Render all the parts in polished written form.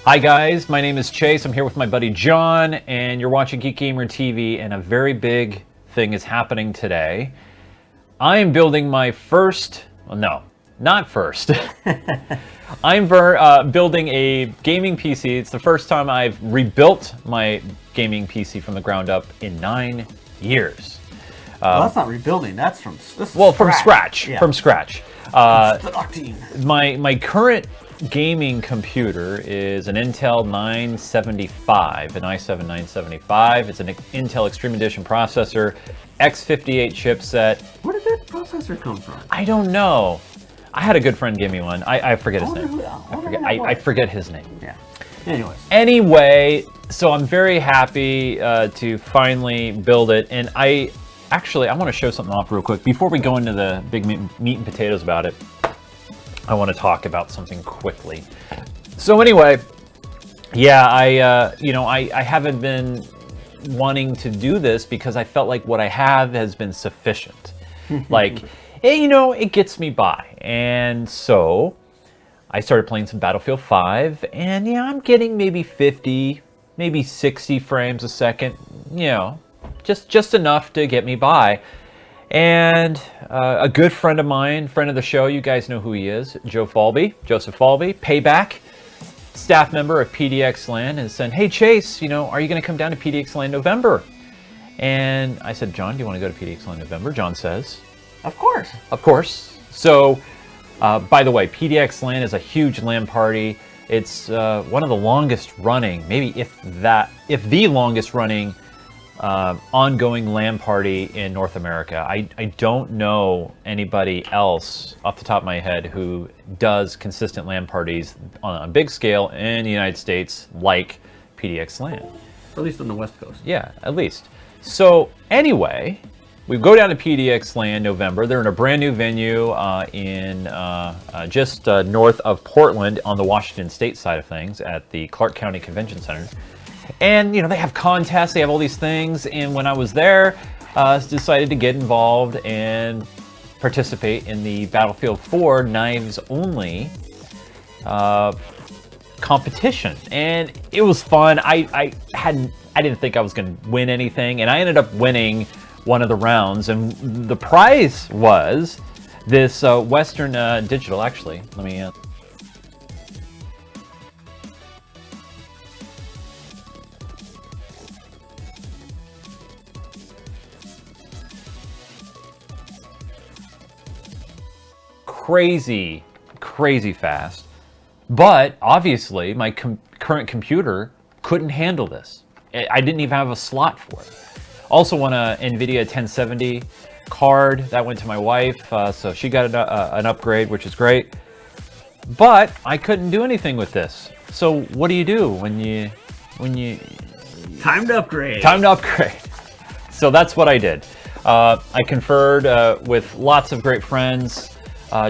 Hi guys, my name is Chase. I'm here with my buddy John, and you're watching GeekGamerTV, and a very big thing is happening today. I am building my first, well, no, not first. I'm building a gaming PC. It's the first time I've rebuilt my gaming PC from the ground up in 9 years. Well, that's not rebuilding. That's from from scratch. Yeah. From scratch. Constructing. My current gaming computer is an Intel 975, an i7 975. It's an Intel Extreme Edition processor, X58 chipset. Where did that processor come from? I don't know. I had a good friend give me one. I forget his name. I forget his name. Yeah. Anyways. Anyway, so I'm very happy to finally build it, and I want to show something off real quick before we go into the big meat and potatoes about it. I want to talk about something quickly. So anyway, yeah, I haven't been wanting to do this because I felt like what I have has been sufficient. Like, it gets me by. And so I started playing some Battlefield 5, and yeah, I'm getting maybe 50, maybe 60 frames a second, just enough to get me by. And a good friend of mine, friend of the show, you guys know who he is, Joseph Falby, Payback, staff member of PDX Land, and said, hey Chase, are you going to come down to PDX Land November? And I said, John, do you want to go to PDX Land November? John says, of course. Of course. So, by the way, PDX Land is a huge LAN party. It's one of the longest running, maybe if the longest running ongoing LAN party in North America. I don't know anybody else off the top of my head who does consistent LAN parties on a big scale in the United States like PDX LAN. At least on the West Coast. Yeah, at least. So anyway, we go down to PDX LAN November. They're in a brand new venue in just north of Portland on the Washington State side of things at the Clark County Convention Center. And, they have contests, they have all these things. And when I was there, decided to get involved and participate in the Battlefield 4 Knives Only competition. And it was fun. I didn't think I was going to win anything. And I ended up winning one of the rounds. And the prize was this Western Digital, actually. Let me... crazy fast, but obviously my current computer couldn't handle this. I didn't even have a slot for it. Also want a NVIDIA 1070 card that went to my wife, so she got an upgrade, which is great. But I couldn't do anything with this. So what do you do when you time to upgrade? Time to upgrade. So that's what I did. I conferred with lots of great friends.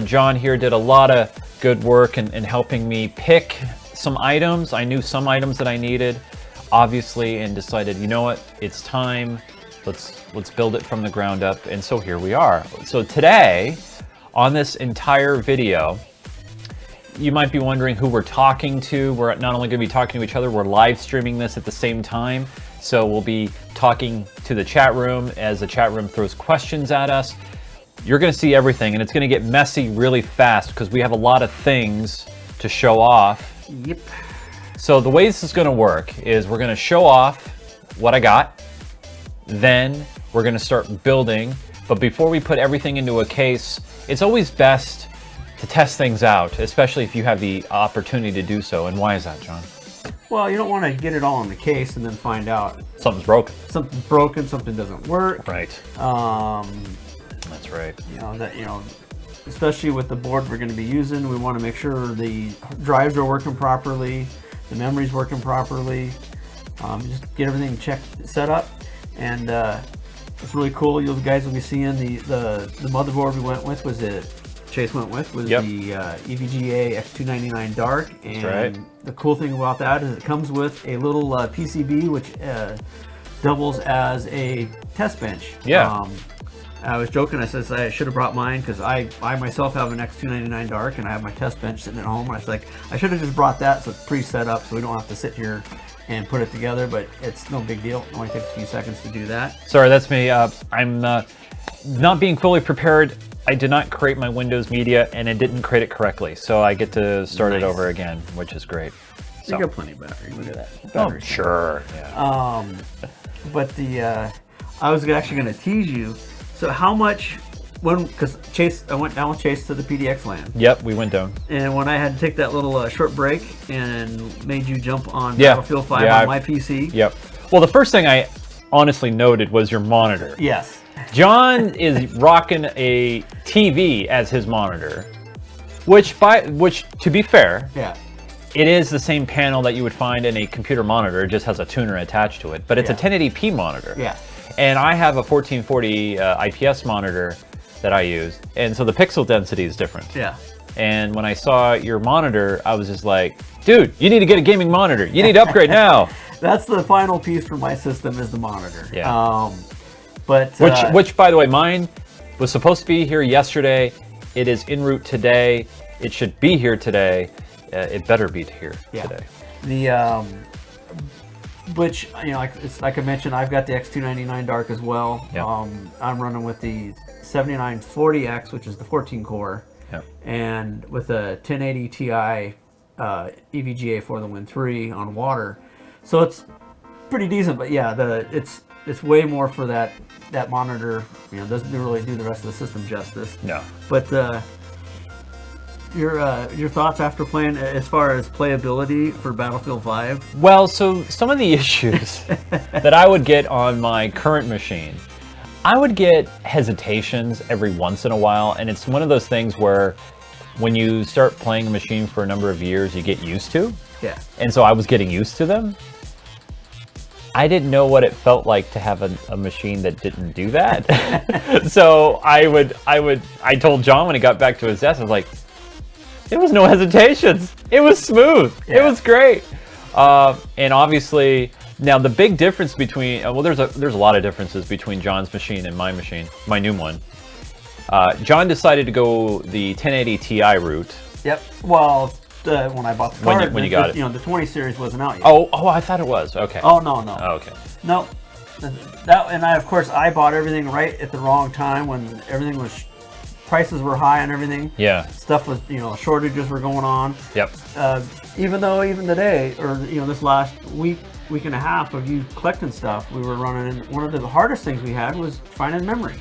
John here did a lot of good work in helping me pick some items. I knew some items that I needed, obviously, and decided, you know what, it's time. Let's build it from the ground up. And so here we are. So today, on this entire video, you might be wondering who we're talking to. We're not only going to be talking to each other, we're live streaming this at the same time. So we'll be talking to the chat room as the chat room throws questions at us. You're going to see everything, and it's going to get messy really fast because we have a lot of things to show off. Yep. So the way this is going to work is we're going to show off what I got, then we're going to start building. But before we put everything into a case, it's always best to test things out, especially if you have the opportunity to do so. And why is that, John? Well, you don't want to get it all in the case and then find out something's broken. Something's broken, something doesn't work. Right. That's right. Especially with the board we're going to be using, we want to make sure the drives are working properly, the memory's working properly. Just get everything set up, and it's really cool. You guys will be seeing the motherboard we went with Chase went with was yep. the Evga X299 Dark, and right. The cool thing about that is it comes with a little PCB which doubles as a test bench. Yeah. I was joking. I said I should have brought mine because I myself have an X299 Dark and I have my test bench sitting at home. And I was like, I should have just brought that so it's pre-set up so we don't have to sit here and put it together. But it's no big deal. It only takes a few seconds to do that. Sorry, that's me. I'm not being fully prepared. I did not create my Windows media and it didn't create it correctly. So I get to start it over again, which is great. You got plenty of battery. Look at that. Oh, sure. Yeah. But I was actually going to tease you. So how much, because Chase, I went down with Chase to the PDX land. Yep, we went down. And when I had to take that little short break and made you jump on Battlefield 5 on my PC. Yep. Well, the first thing I honestly noted was your monitor. Yes. John is rocking a TV as his monitor, which to be fair, it is the same panel that you would find in a computer monitor. It just has a tuner attached to it, but it's a 1080p monitor. Yeah. And I have a 1440 IPS monitor that I use, and so the pixel density is different. Yeah. And when I saw your monitor, I was just like, dude, you need to get a gaming monitor. You need to upgrade now. That's the final piece for my system is the monitor. Yeah. But which, by the way, mine was supposed to be here yesterday. It is en route today. It should be here today. It better be here today. The which, you know, like I mentioned, I've got the X299 Dark as well. Yep. I'm running with the 7940X, which is the 14 core, and with a 1080 Ti EVGA for the Win 3 on water. So it's pretty decent, but yeah, it's way more for that monitor. You know, doesn't really do the rest of the system justice. No. But your thoughts after playing as far as playability for Battlefield 5? Well, so some of the issues that I would get on my current machine, I would get hesitations every once in a while, and it's one of those things where when you start playing a machine for a number of years, you get used to. Yeah. And so I was getting used to them. I didn't know what it felt like to have a machine that didn't do that. So I told John when he got back to his desk, I was like, there was no hesitations. It was smooth. Yeah. It was great. And obviously, now the big difference between, well, there's a lot of differences between John's machine and my machine, my new one. John decided to go the 1080 Ti route. Yep. Well, when I bought the card, when you got it, you know, the 20 series wasn't out yet. Oh, I thought it was. Okay. Oh no. Oh, okay. No, of course I bought everything right at the wrong time when everything was, prices were high and everything. Yeah. Stuff was, you know, shortages were going on. Yep. Even today, or you know, this last week and a half of you collecting stuff, we were running. And one of the hardest things we had was finding memory.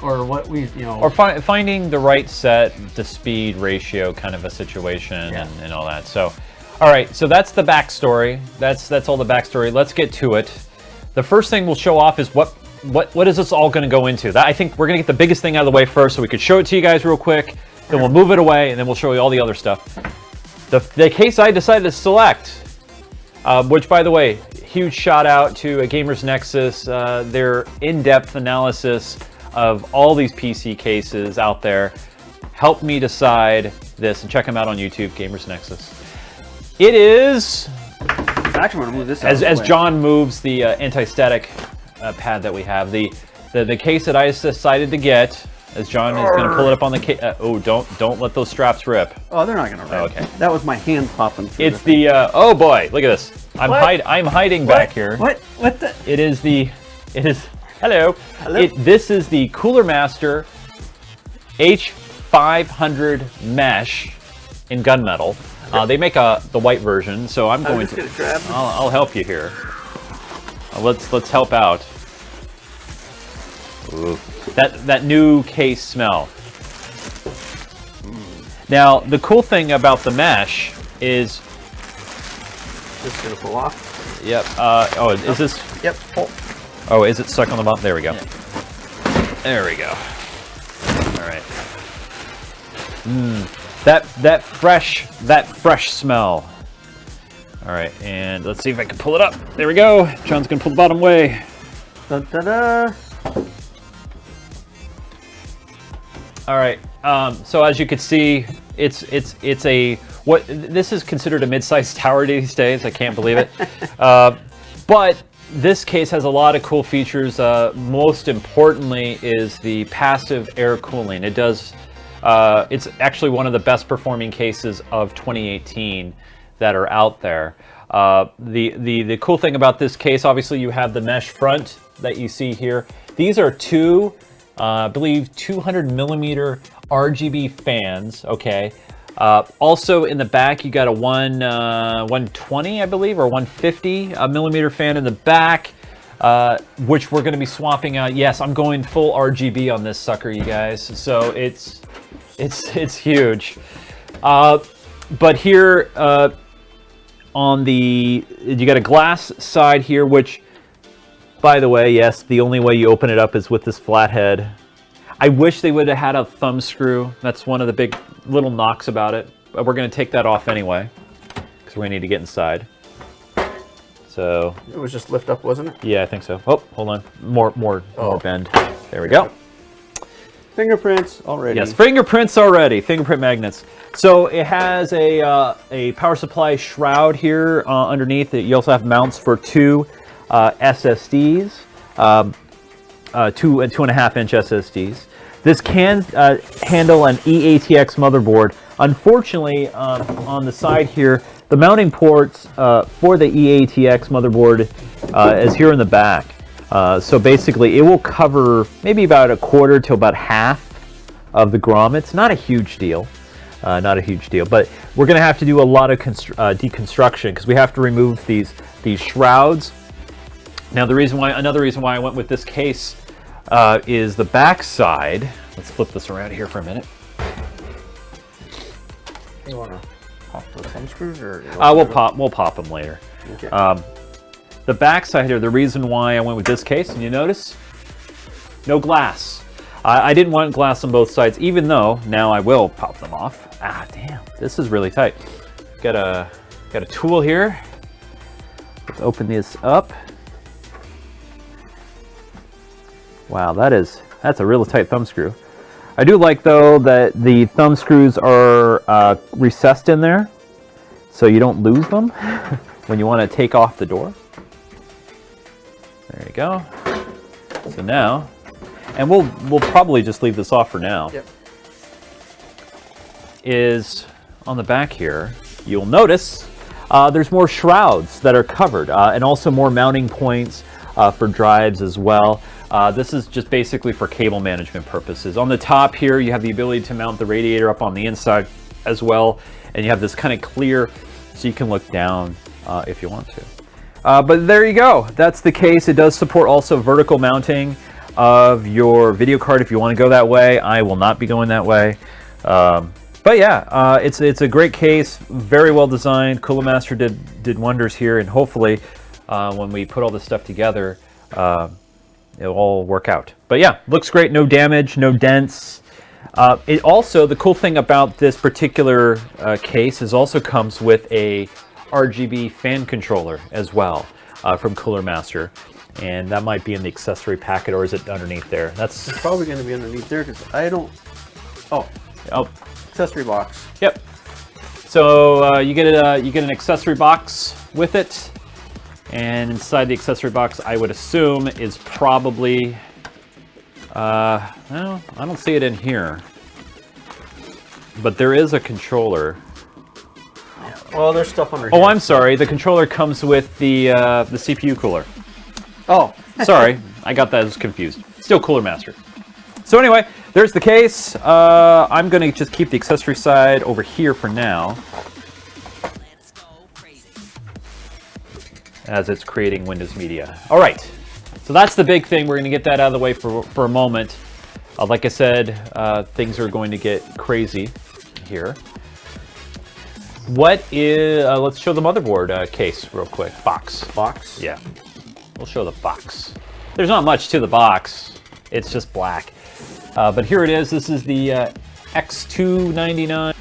Or what we, you know, or finding the right set to speed ratio kind of a situation and all that. So, all right, so that's the backstory. That's all the backstory. Let's get to it. The first thing we'll show off is what is this all going to go into? I think we're going to get the biggest thing out of the way first, so we could show it to you guys real quick. Then we'll move it away, and then we'll show you all the other stuff. The case I decided to select, which, by the way, huge shout out to Gamers Nexus. Their in-depth analysis of all these PC cases out there helped me decide this, and check them out on YouTube, Gamers Nexus. It is, actually, I'm gonna move this as John moves the anti-static pad that we have, the case that I decided to get, as John is going to pull it up on the case. Oh, don't let those straps rip. Oh, they're not going to rip. Okay. That was my hand popping through. It's the oh boy, look at this. I'm hiding back here. What the? It is hello. This is the Cooler Master H500 mesh in gunmetal. They make the white version, so I'm going to grab them. I'll help you here. Let's help out. Ooh. That new case smell. Now the cool thing about the mesh is this is gonna pull off. Yep. Is this? Yep. Oh, is it stuck on the bottom? There we go. Yeah. There we go. All right. That fresh smell. All right, and let's see if I can pull it up. There we go. John's gonna pull the bottom way. Da-da-da. All right. So as you can see, it's this is considered a mid-sized tower these days. I can't believe it. But this case has a lot of cool features. Most importantly is the passive air cooling. It does. It's actually one of the best performing cases of 2018 that are out there. The cool thing about this case, obviously, you have the mesh front that you see here. These are two, I believe, 200 millimeter RGB fans. Okay. Also in the back, you got a 120, I believe, or 150 millimeter fan in the back, which we're going to be swapping out. Yes, I'm going full RGB on this sucker, you guys. So it's huge. But here on the, you got a glass side here, which, by the way, yes, the only way you open it up is with this flathead. I wish they would have had a thumb screw. That's one of the big little knocks about it. But we're going to take that off anyway, because we need to get inside. So it was just lift up, wasn't it? Yeah, I think so. Oh, hold on. More bend. There we go. Fingerprints already. Yes, fingerprints already. Fingerprint magnets. So it has a power supply shroud here underneath it. You also have mounts for two SSDs. 2 and 2.5 inch SSDs. This can handle an eATX motherboard. Unfortunately, on the side here, the mounting ports for the eATX motherboard is here in the back. So basically, it will cover maybe about a quarter to about half of the grommets. Not a huge deal. Not a huge deal, but we're going to have to do a lot of deconstruction because we have to remove these shrouds. Now, another reason why I went with this case is the back side. Let's flip this around here for a minute. You want to pop those thumb screws, or we'll pop them later. Okay. The back side here, the reason why I went with this case, and you notice, no glass. I didn't want glass on both sides, even though now I will pop them off. Ah, damn, this is really tight. Got a tool here. Let's open this up. Wow, that's a real tight thumb screw. I do like, though, that the thumb screws are recessed in there, so you don't lose them when you want to take off the door. There you go. So now, and we'll probably just leave this off for now. Yep. Is on the back here, you'll notice there's more shrouds that are covered, and also more mounting points for drives as well. This is just basically for cable management purposes. On the top here, you have the ability to mount the radiator up on the inside as well, and you have this kind of clear, so you can look down if you want to. But there you go. That's the case. It does support also vertical mounting of your video card if you want to go that way. I will not be going that way. But yeah, it's a great case, very well designed. Cooler Master did wonders here, and hopefully when we put all this stuff together, it'll all work out. But yeah, looks great. No damage, no dents. It also, the cool thing about this particular case is also comes with a Rgb Fan Controller as well from Cooler Master. And that might be in the accessory packet, or is it underneath there? It's probably going to be underneath there because I don't. Oh, accessory box. Yep. So you get an accessory box with it, and inside the accessory box, I would assume is probably. Well, I don't see it in here, but there is a controller. Well, there's stuff under here. Oh, I'm sorry. The controller comes with the CPU cooler. Oh. Sorry, I got that confused. Still Cooler Master. So anyway, there's the case. I'm going to just keep the accessory side over here for now, as it's creating Windows Media. All right, so that's the big thing. We're going to get that out of the way for a moment. Like I said, things are going to get crazy here. What is, let's show the motherboard case real quick. Box. Yeah. We'll show the box. There's not much to the box. It's just black. But here it is. This is the X299.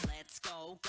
Let's go.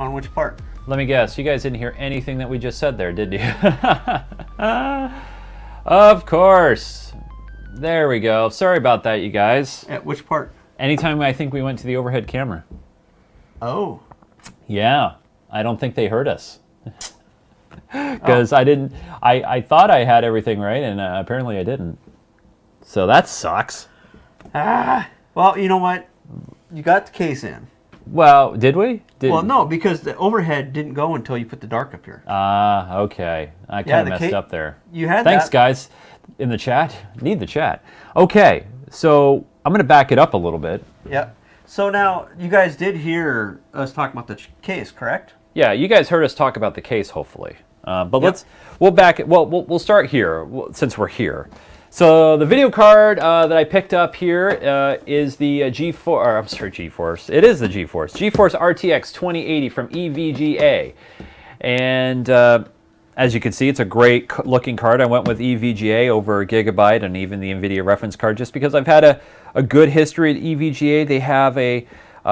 On which part? Let me guess. You guys didn't hear anything that we just said there, did you? Of course. There we go. Sorry about that, you guys. At which part? Anytime I think we went to the overhead camera. Oh. Yeah. I don't think they heard us. Because I thought I had everything right, and apparently I didn't. So that sucks. Well, you know what? You got the case in. Well, did we? Well, no, because the overhead didn't go until you put the dark up here. Okay. I kind of messed up there. You had Thanks, that. guys, in the chat. Need the chat. Okay, so I'm going to back it up a little bit. Yep. So now, you guys did hear us talking about the case, correct? Yeah, you guys heard us talk about the case, hopefully. But we'll back it. Well, we'll start here since we're here. So the video card that I picked up here is the GeForce. It is the GeForce RTX 2080 from EVGA, and as you can see, it's a great looking card. I went with EVGA over Gigabyte and even the NVIDIA reference card just because I've had a good history at EVGA. They have a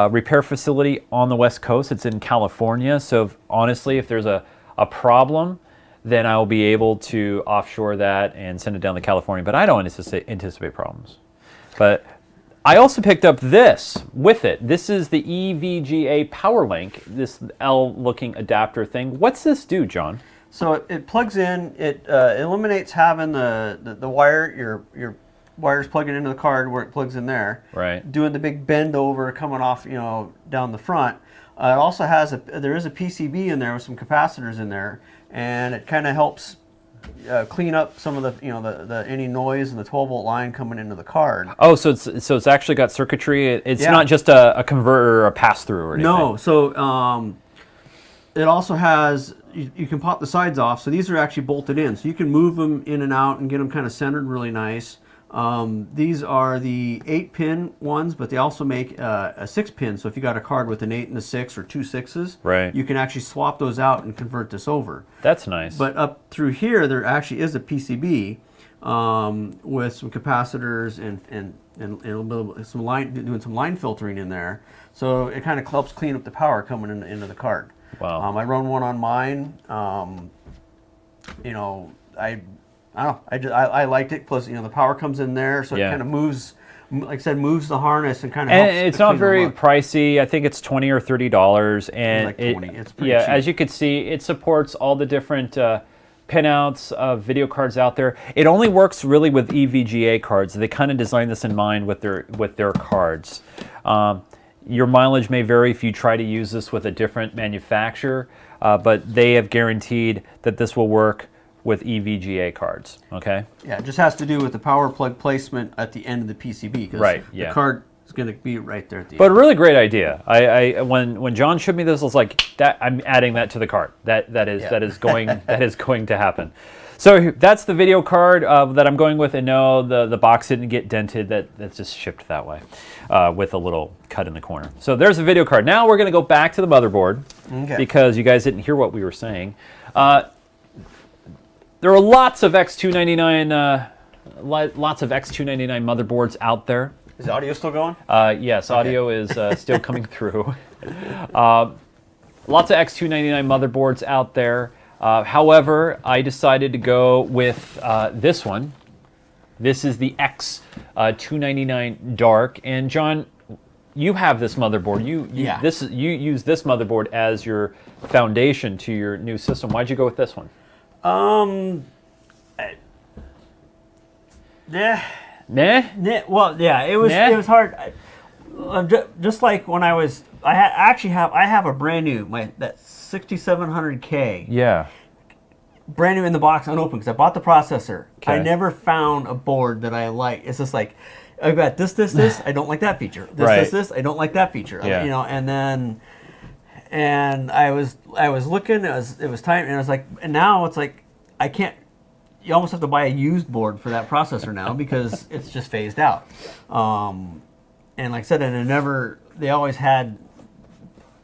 repair facility on the West Coast. It's in California, so honestly, if there's a problem, then I will be able to offshore that and send it down to California. But I don't anticipate problems. But I also picked up this with it. This is the EVGA PowerLink, this L-looking adapter thing. What's this do, John? So it plugs in. It eliminates having the wire, your wires plugging into the card where it plugs in there. Right. Doing the big bend over coming off, down the front. It also has there is a PCB in there with some capacitors in there, and it kind of helps clean up some of the any noise and the 12-volt line coming into the card. Oh, so it's actually got circuitry. It's not just a converter or a pass-through or anything. No, so it also has you can pop the sides off. So these are actually bolted in, so you can move them in and out and get them kind of centered really nice. These are the 8-pin ones, but they also make a 6-pin. So if you got a card with an 8 and a 6 or 2 6s, right, you can actually swap those out and convert this over. That's nice. But up through here, there actually is a PCB with some capacitors and a little bit, doing some line filtering in there. So it kind of helps clean up the power coming into the card. Wow. I run one on mine. I liked it. Plus, the power comes in there, so it kind of moves. Like I said, moves the harness and kind of helps. And it's not very pricey. I think it's $20 or $30, and like 20. It's pretty cheap. As you can see, it supports all the different pinouts of video cards out there. It only works really with EVGA cards. They kind of designed this in mind with their cards. Your mileage may vary if you try to use this with a different manufacturer, but they have guaranteed that this will work with EVGA cards, okay? Yeah, it just has to do with the power plug placement at the end of the PCB, because the card is going to be right there at the end. But a really great idea. When John showed me this, I was like, I'm adding that to the cart. That is going to happen. So that's the video card that I'm going with, and no, the box didn't get dented. That's just shipped that way with a little cut in the corner. So there's the video card. Now we're going to go back to the motherboard because you guys didn't hear what we were saying. There are lots of X299 motherboards out there. Is the audio still going? Yes, audio is still coming through. Lots of X299 motherboards out there. However, I decided to go with this one. This is the X299 Dark. And John, you have this motherboard. You use this motherboard as your foundation to your new system. Why'd you go with this one? Well, yeah, it was hard. Just like when I have a brand new that 6700K. Yeah. Brand new in the box, unopened, because I bought the processor. Okay. I never found a board that I like. It's just like I've got this. I don't like that feature. This. I don't like that feature. Yeah. And I was looking. It was time, and I was like, and now it's like I can't. You almost have to buy a used board for that processor now because it's just phased out. And like I said, they always had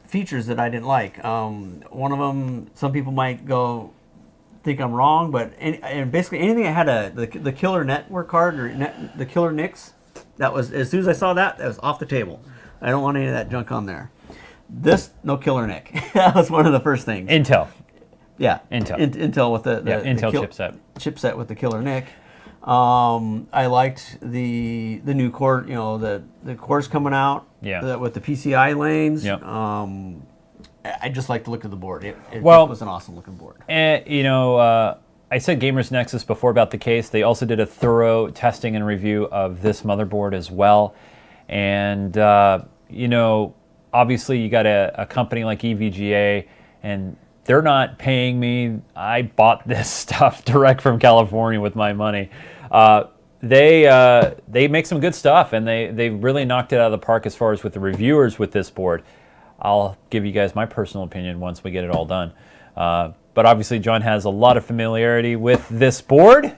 features that I didn't like. One of them, some people might think I'm wrong, but and basically anything that had the killer network card or the killer NICs, that was, as soon as I saw that was off the table. I don't want any of that junk on there. This, no killer nick. That was one of the first things. Intel. Yeah, Intel. Intel with the Intel chipset. Chipset with the killer nick. I liked the new core. The cores coming out. Yeah. With the PCI lanes. Yep. I just like the look of the board. It Well, just was an awesome looking board. And I said Gamers Nexus before about the case. They also did a thorough testing and review of this motherboard as well. And obviously you got a company like EVGA, and they're not paying me. I bought this stuff direct from California with my money. They make some good stuff, and they really knocked it out of the park as far as with the reviewers with this board. I'll give you guys my personal opinion once we get it all done. But obviously John has a lot of familiarity with this board,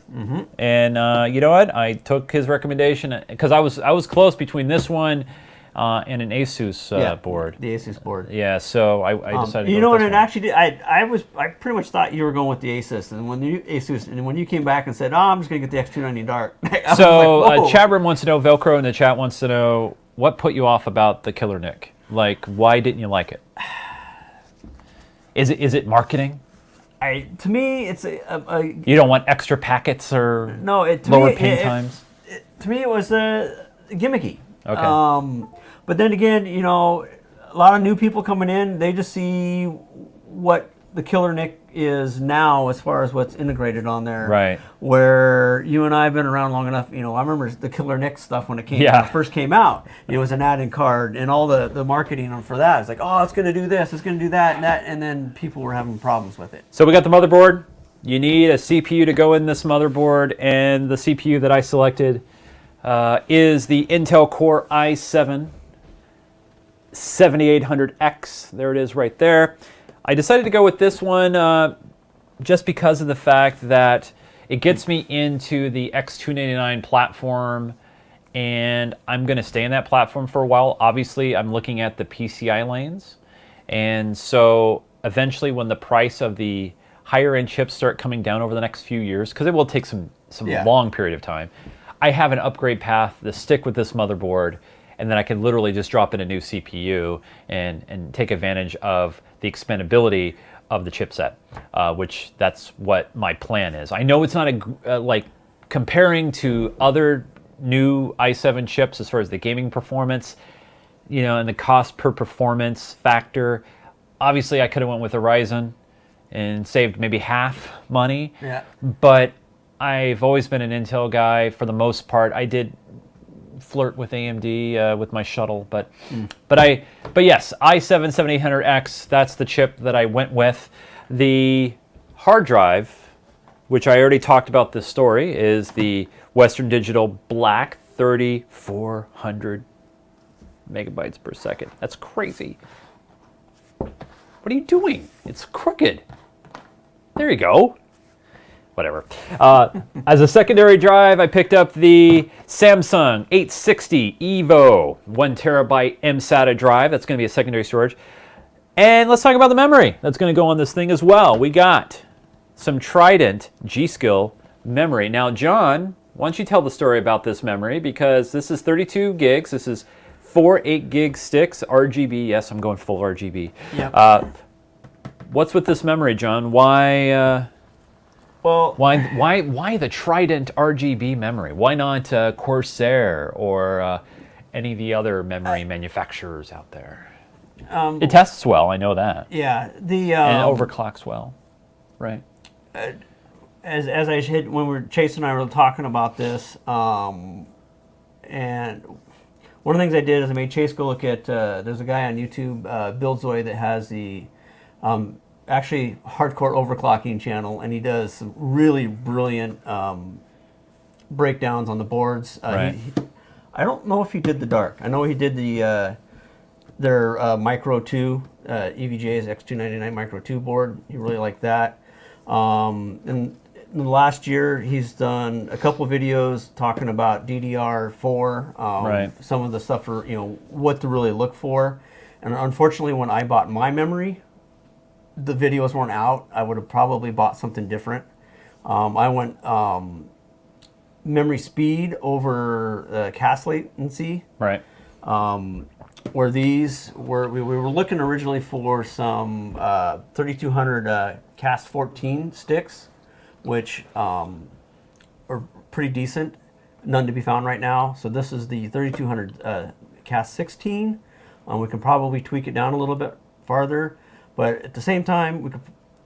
and you know what? I took his recommendation because I was close between this one and an Asus board. The Asus board. Yeah, so I decided. You to know go what? with It this one. actually, I pretty much thought you were going with the Asus, and when you came back and said, "Oh, I'm just gonna get the X299 Dark." So I was like, chat room wants to know, Velcro in the chat wants to know, what put you off about the Killer Nick? Like, why didn't you like it? Is it marketing? to me, it's a You don't want extra packets or no. lower ping times? To me, it was gimmicky. Okay. But then again, a lot of new people coming in, they just see what the Killer Nick is now as far as what's integrated on there. Right. Where you and I have been around long enough, I remember the Killer Nick stuff when it first came out. It was an add-in card, and all the marketing for that. It's like, oh, it's going to do this, it's going to do that, and then people were having problems with it. So we got the motherboard. You need a CPU to go in this motherboard, and the CPU that I selected is the Intel Core i7 7800X. There it is right there. I decided to go with this one just because of the fact that it gets me into the X299 platform, and I'm going to stay in that platform for a while. Obviously, I'm looking at the PCI lanes, and so eventually when the price of the higher end chips start coming down over the next few years, because it will take some long period of time, I have an upgrade path to stick with this motherboard, and then I can literally just drop in a new CPU and take advantage of the expandability of the chipset, which that's what my plan is. I know it's not like comparing to other new i7 chips as far as the gaming performance, and the cost per performance factor. Obviously, I could have went with a Ryzen and saved maybe half money. Yeah. But I've always been an Intel guy for the most part. I did flirt with AMD with my shuttle, but yes, i7 7800X, that's the chip that I went with. The hard drive, which I already talked about this story, is the Western Digital Black 3400 megabytes per second. That's crazy. What are you doing? It's crooked. There you go. Whatever. As a secondary drive, I picked up the Samsung 860 EVO 1 terabyte mSATA drive. That's going to be a secondary storage. And let's talk about the memory that's going to go on this thing as well. We got some Trident G-Skill memory. Now, John, why don't you tell the story about this memory? Because this is 32 gigs. This is 4 8-gig sticks, RGB. Yes, I'm going full RGB. Yep. What's with this memory, John? Why the Trident RGB memory? Why not Corsair or any of the other memory manufacturers out there? It tests well, I know that. Yeah. And it overclocks well, right? As I said when Chase and I were talking about this, and one of the things I did is I made Chase go look at. There's a guy on YouTube, Buildzoy, that has the actually hardcore overclocking channel, and he does some really brilliant breakdowns on the boards. Right. I don't know if he did the dark. I know he did their Micro 2, EVGA's X299 Micro 2 board. He really liked that. And in the last year, he's done a couple videos talking about DDR4, Right. some of the stuff for, what to really look for. And unfortunately, when I bought my memory, the videos weren't out. I would have probably bought something different. I went memory speed over cache latency. Right. were these we were looking originally for some 3200 Cast 14 sticks, which are pretty decent. None to be found right now. So this is the 3200 Cast 16. We can probably tweak it down a little bit farther, but at the same time we could.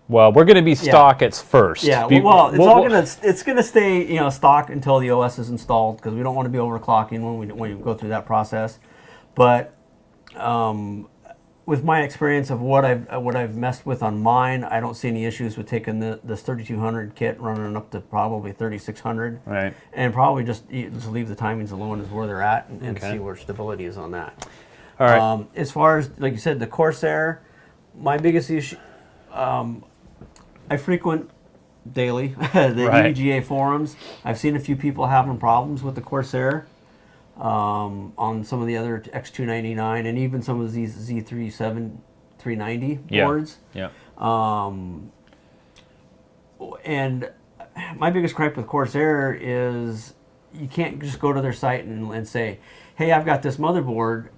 Well, we're going to be stock at first. Yeah, it's gonna stay stock until the OS is installed, because we don't want to be overclocking when you go through that process. But with my experience of what I've messed with on mine, I don't see any issues with taking this 3200 kit, running up to probably 3600, right? And probably just leave the timings alone as where they're at, and see where stability is on that. All right. As far as, like you said, the Corsair, my biggest issue. I frequent daily the EVGA forums. I've seen a few people having problems with the Corsair on some of the other X299 and even some of these Z37 390 boards. Yeah. And my biggest gripe with Corsair is you can't just go to their site and say, hey, I've got this motherboard.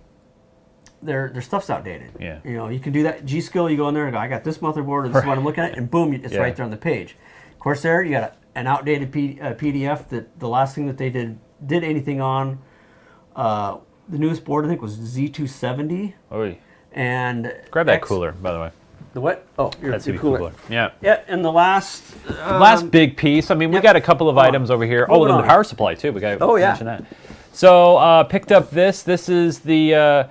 Their stuff's outdated. Yeah. You can do that. G-Skill, you go in there and go, I got this motherboard, or this is what I'm looking at, and boom, it's right there on the page. Corsair, you got an outdated PDF that the last thing that they did anything on, the newest board I think was Z270. Oh. And grab that cooler, by the way. The what? Oh, that's your cooler. Yeah. Yeah, and the last big piece. I mean, we got a couple of items over here. Oh, and the power supply too. We got to mention that. So picked up this. This is the.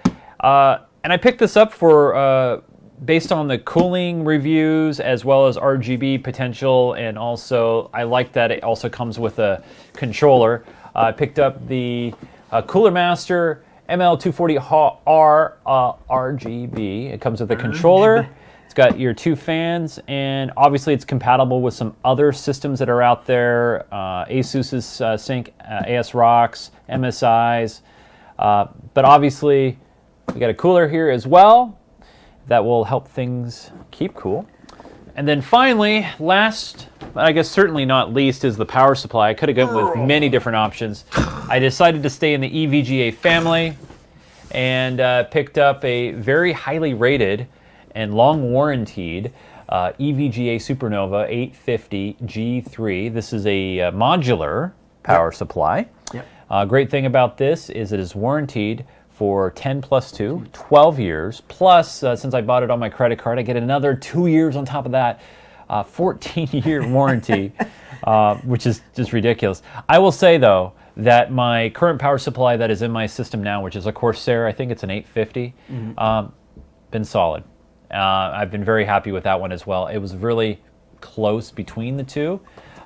And I picked this up for based on the cooling reviews as well as RGB potential, and also I like that it also comes with a controller. I picked up the Cooler Master ML240R RGB. It comes with a controller. It's got your two fans, and obviously it's compatible with some other systems that are out there. ASUS's Sync, ASRock's, MSI's, but obviously we got a cooler here as well that will help things keep cool. And then finally, last, but I guess certainly not least, is the power supply. I could have gone with many different options. I decided to stay in the EVGA family and picked up a very highly rated and long warranted EVGA Supernova 850 G3. This is a modular power supply. Yep. Great thing about this is it is warranted for 10 plus 2, 12 years. Plus, since I bought it on my credit card, I get another 2 years on top of that, 14-year warranty, which is just ridiculous. I will say, though, that my current power supply that is in my system now, which is a Corsair, I think it's an 850, been solid. I've been very happy with that one as well. It was really close between the two.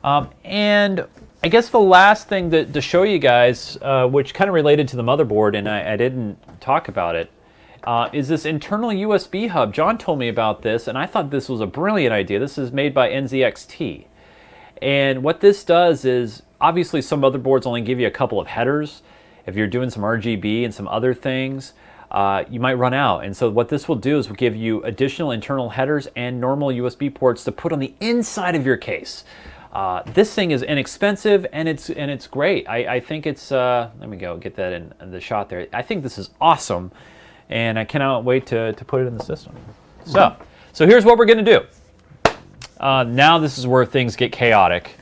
And I guess the last thing to show you guys, which kind of related to the motherboard, and I didn't talk about it, is this internal USB hub. John told me about this, and I thought this was a brilliant idea. This is made by NZXT. And what this does is, obviously some motherboards only give you a couple of headers. If you're doing some RGB and some other things, you might run out. And so what this will do is will give you additional internal headers and normal USB ports to put on the inside of your case. This thing is inexpensive, and it's great. I think it's, let me go get that in the shot there. I think this is awesome, and I cannot wait to put it in the system. So here's what we're gonna do. Now this is where things get chaotic.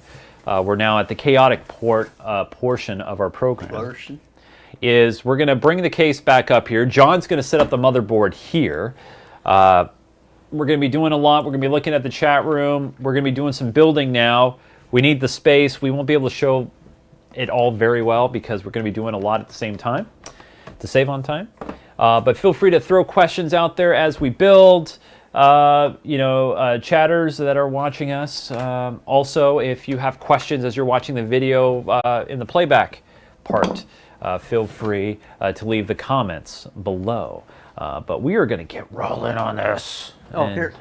We're now at the chaotic portion of our program. Is we're gonna bring the case back up here. John's gonna set up the motherboard here. We're going to be doing a lot. We're going to be looking at the chat room. We're going to be doing some building now. We need the space. We won't be able to show it all very well because we're going to be doing a lot at the same time to save on time. But feel free to throw questions out there as we build. Chatters that are watching us. Also, if you have questions as you're watching the video in the playback part, feel free to leave the comments below. But we are going to get rolling on this. Oh, here.